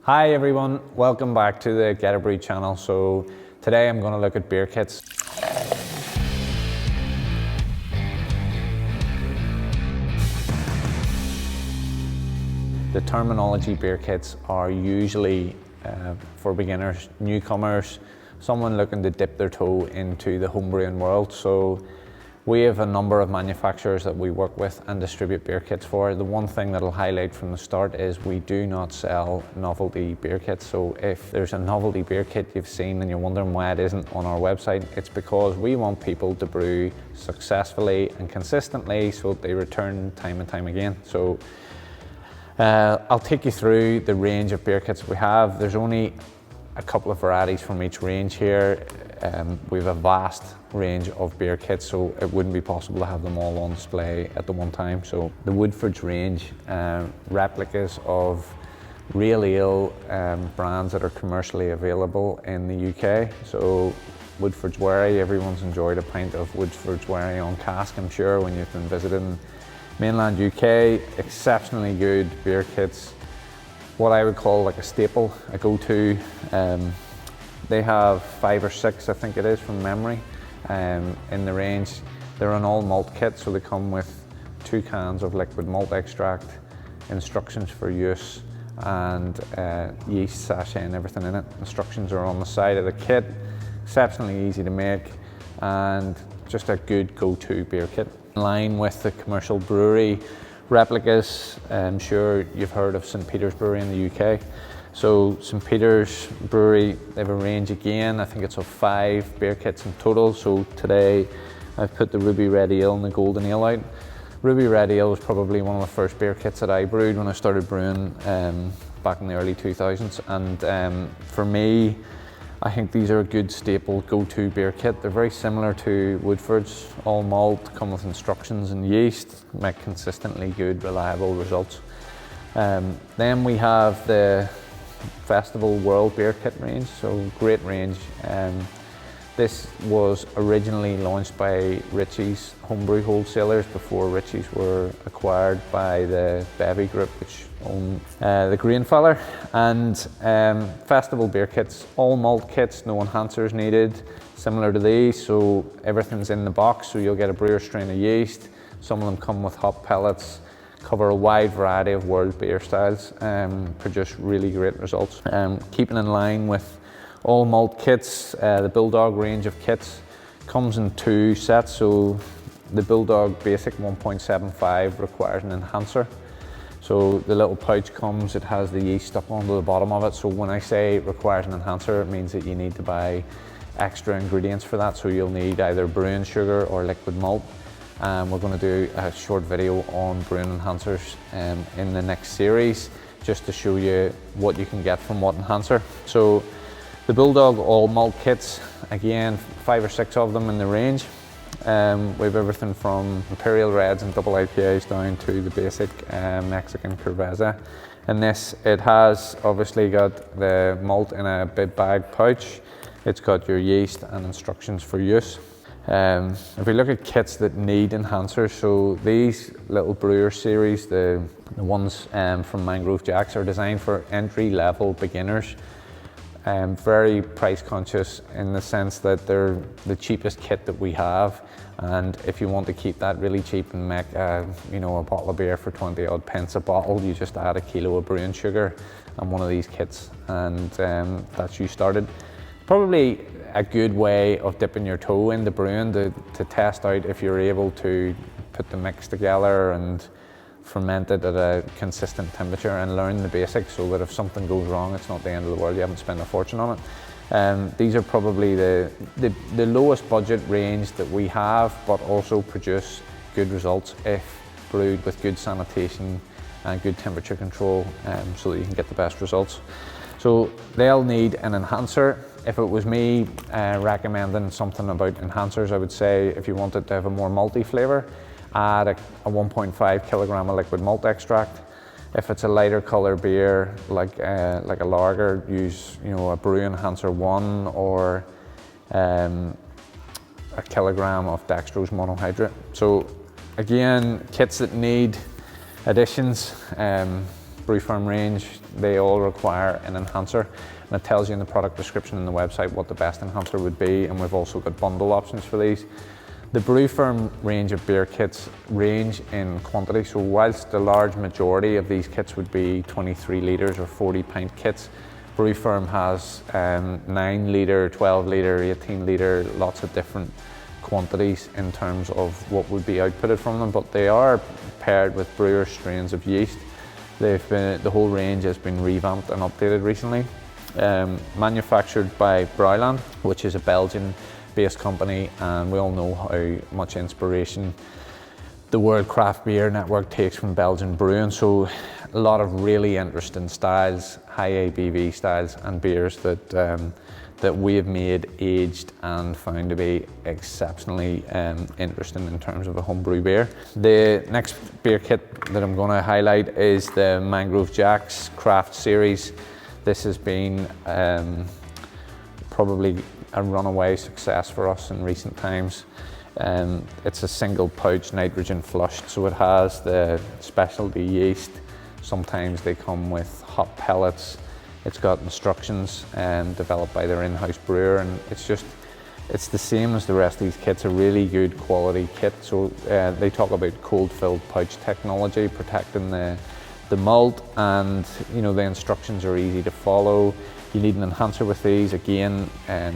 Hi everyone, welcome back to the GETERBREWED channel. So today I'm going to look at beer kits. The terminology beer kits are usually for beginners, newcomers, someone looking to dip their toe into the homebrewing world. So we have a number of manufacturers that we work with and distribute beer kits for. The one thing that I'll highlight from the start is we do not sell novelty beer kits. So if there's a novelty beer kit you've seen and you're wondering why it isn't on our website, it's because we want people to brew successfully and consistently so they return time and time again. So I'll take you through the range of beer kits we have. There's only a couple of varieties from each range here. We have a vast range of beer kits, so it wouldn't be possible to have them all on display at the one time. So the WOODFORD'S range, replicas of real ale brands that are commercially available in the UK. So WOODFORD'S Wherry, everyone's enjoyed a pint of WOODFORD'S Wherry on cask, I'm sure, when you've been visiting mainland UK. Exceptionally good beer kits. What I would call like a staple, a go-to. They have 5 or 6, I think it is from memory, in the range. They're an all malt kit, so they come with 2 cans of liquid malt extract, instructions for use, and yeast sachet and everything in it. Instructions are on the side of the kit. Exceptionally easy to make and just a good go-to beer kit. In line with the commercial brewery replicas, I'm sure you've heard of St. Peter's Brewery in the UK. So St. Peter's Brewery, they have a range again, I think it's of 5 beer kits in total. So today I've put the Ruby Red Ale and the Golden Ale out. Ruby Red Ale was probably one of the first beer kits that I brewed when I started brewing back in the early 2000s. And for me, I think these are a good staple go-to beer kit. They're very similar to WOODFORD'S, all malt, come with instructions and yeast, make consistently good, reliable results. Then we have the Festival World Beer Kit range, so great range. This was originally launched by Ritchie's homebrew wholesalers before Ritchie's were acquired by the Bevy Group, which own the Greenfeller. And Festival beer kits, all malt kits, no enhancers needed, similar to these. So everything's in the box, so you'll get a brewer strain of yeast. Some of them come with hop pellets, cover a wide variety of world beer styles, produce really great results. Keeping in line with all malt kits, the BULLDOG range of kits comes in 2 sets. So the BULLDOG Basic 1.75 requires an enhancer. So the little pouch comes, it has the yeast stuck onto the bottom of it. So when I say it requires an enhancer, it means that you need to buy extra ingredients for that. So you'll need either brewing sugar or liquid malt. We're going to do a short video on brewing enhancers in the next series, just to show you what you can get from what enhancer. So the BULLDOG all malt kits, again 5 or 6 of them in the range. We have everything from Imperial Reds and double IPAs down to the basic Mexican Cerveza. In this, it has obviously got the malt in a bib bag pouch. It's got your yeast and instructions for use. If we look at kits that need enhancers, so these little brewer series, the ones from Mangrove Jacks, are designed for entry-level beginners. Very price conscious in the sense that they're the cheapest kit that we have, and if you want to keep that really cheap and make a bottle of beer for 20 odd pence a bottle, you just add a kilo of brewing sugar and one of these kits, and that's you started. Probably a good way of dipping your toe into brewing to test out if you're able to put the mix together and ferment it at a consistent temperature and learn the basics, so that if something goes wrong, it's not the end of the world, you haven't spent a fortune on it. These are probably the lowest budget range that we have, but also produce good results if brewed with good sanitation and good temperature control, so that you can get the best results. So they'll need an enhancer. If it was me recommending something about enhancers, I would say if you wanted to have a more malty flavour, add a 1.5 kilogram of liquid malt extract. If it's a lighter colour beer, like a lager, use a brew enhancer 1 or a kilogram of dextrose monohydrate. So again, kits that need additions, BREWFERM range, they all require an enhancer, and it tells you in the product description on the website what the best enhancer would be, and we've also got bundle options for these. The BREWFERM range of beer kits range in quantity, so whilst the large majority of these kits would be 23 litres or 40 pint kits, BREWFERM has 9 litre, 12 litre, 18 litre, lots of different quantities in terms of what would be outputted from them, but they are paired with brewer strains of yeast. The whole range has been revamped and updated recently. Manufactured by Brewing, which is a Belgian-based company, and we all know how much inspiration the World Craft Beer Network takes from Belgian brewing, so a lot of really interesting styles, high ABV styles and beers that we have made, aged and found to be exceptionally interesting in terms of a homebrew beer. The next beer kit that I'm going to highlight is the MANGROVE Jack's Craft Series. This has been probably a runaway success for us in recent times. It's a single pouch nitrogen flushed, so it has the specialty yeast. Sometimes they come with hop pellets. It's got instructions developed by their in-house brewer, and it's the same as the rest of these kits, a really good quality kit. So they talk about cold-filled pouch technology, protecting the malt, and the instructions are easy to follow. You need an enhancer with these, again,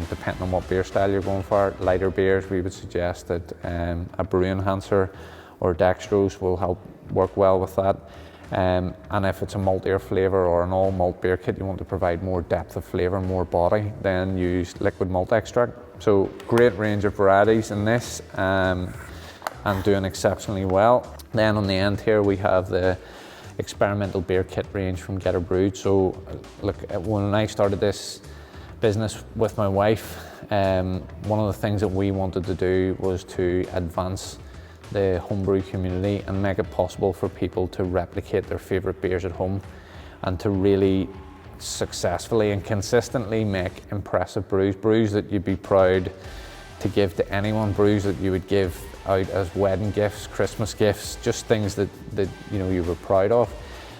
depending on what beer style you're going for. Lighter beers, we would suggest that a brew enhancer or dextrose will help work well with that. And if it's a maltier flavour or an all malt beer kit, you want to provide more depth of flavour, more body, then use liquid malt extract. So great range of varieties in this, and doing exceptionally well. Then on the end here we have the experimental beer kit range from GETERBREWED. So look, when I started this business with my wife, one of the things that we wanted to do was to advance the homebrew community and make it possible for people to replicate their favourite beers at home and to really successfully and consistently make impressive brews that you'd be proud to give to anyone, brews that you would give out as wedding gifts, Christmas gifts, just things that you were proud of.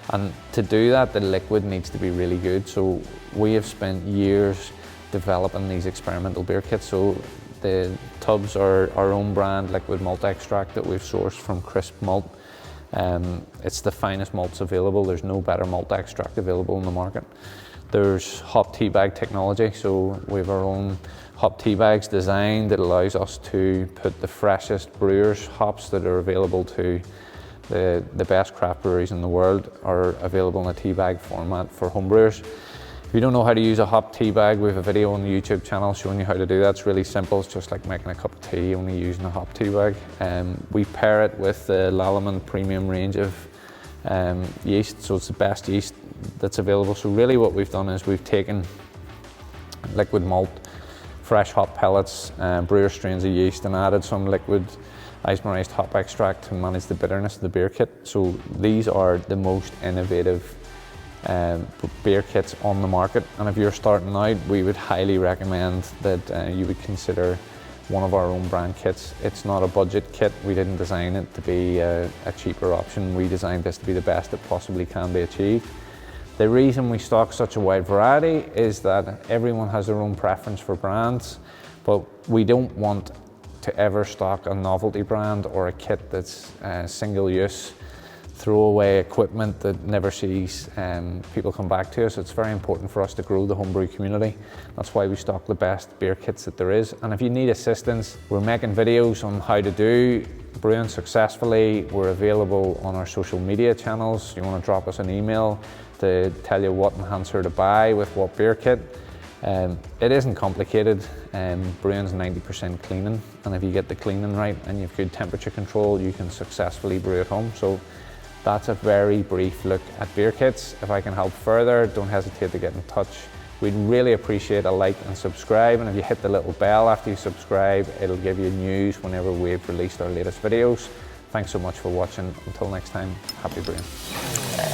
And to do that, the liquid needs to be really good. So we have spent years developing these experimental beer kits. So the tubs are our own brand liquid malt extract that we've sourced from crisp malt. It's the finest malts available. There's no better malt extract available in the market. There's hop tea bag technology, so we have our own hop tea bags designed that allows us to put the freshest Brewers hops that are available to the best craft breweries in the world are available in a tea bag format for homebrewers. If you don't know how to use a hop tea bag, we have a video on the YouTube channel showing you how to do that. It's really simple. It's just like making a cup of tea, only using a hop tea bag. We pair it with the Lallemand premium range of yeast, so it's the best yeast that's available. So really what we've done is we've taken liquid malt, fresh hop pellets, brewer strains of yeast, and added some liquid isomerized hop extract to manage the bitterness of the beer kit. So these are the most innovative beer kits on the market, and if you're starting out, we would highly recommend that you would consider one of our own brand kits. It's not a budget kit. We didn't design it to be a cheaper option. We designed this to be the best it possibly can be achieved. The reason we stock such a wide variety is that everyone has their own preference for brands, but we don't want to ever stock a novelty brand or a kit that's single use, throwaway equipment that never sees people come back to us. It's very important for us to grow the homebrew community. That's why we stock the best beer kits that there is. And if you need assistance, we're making videos on how to do brewing successfully. We're available on our social media channels. You want to drop us an email to tell you what enhancer to buy with what beer kit. It isn't complicated. Brewing's 90% cleaning, and if you get the cleaning right and you have good temperature control, you can successfully brew at home. So that's a very brief look at beer kits. If I can help further, don't hesitate to get in touch. We'd really appreciate a like and subscribe, and if you hit the little bell after you subscribe, it'll give you news whenever we've released our latest videos. Thanks so much for watching. Until next time, happy brewing.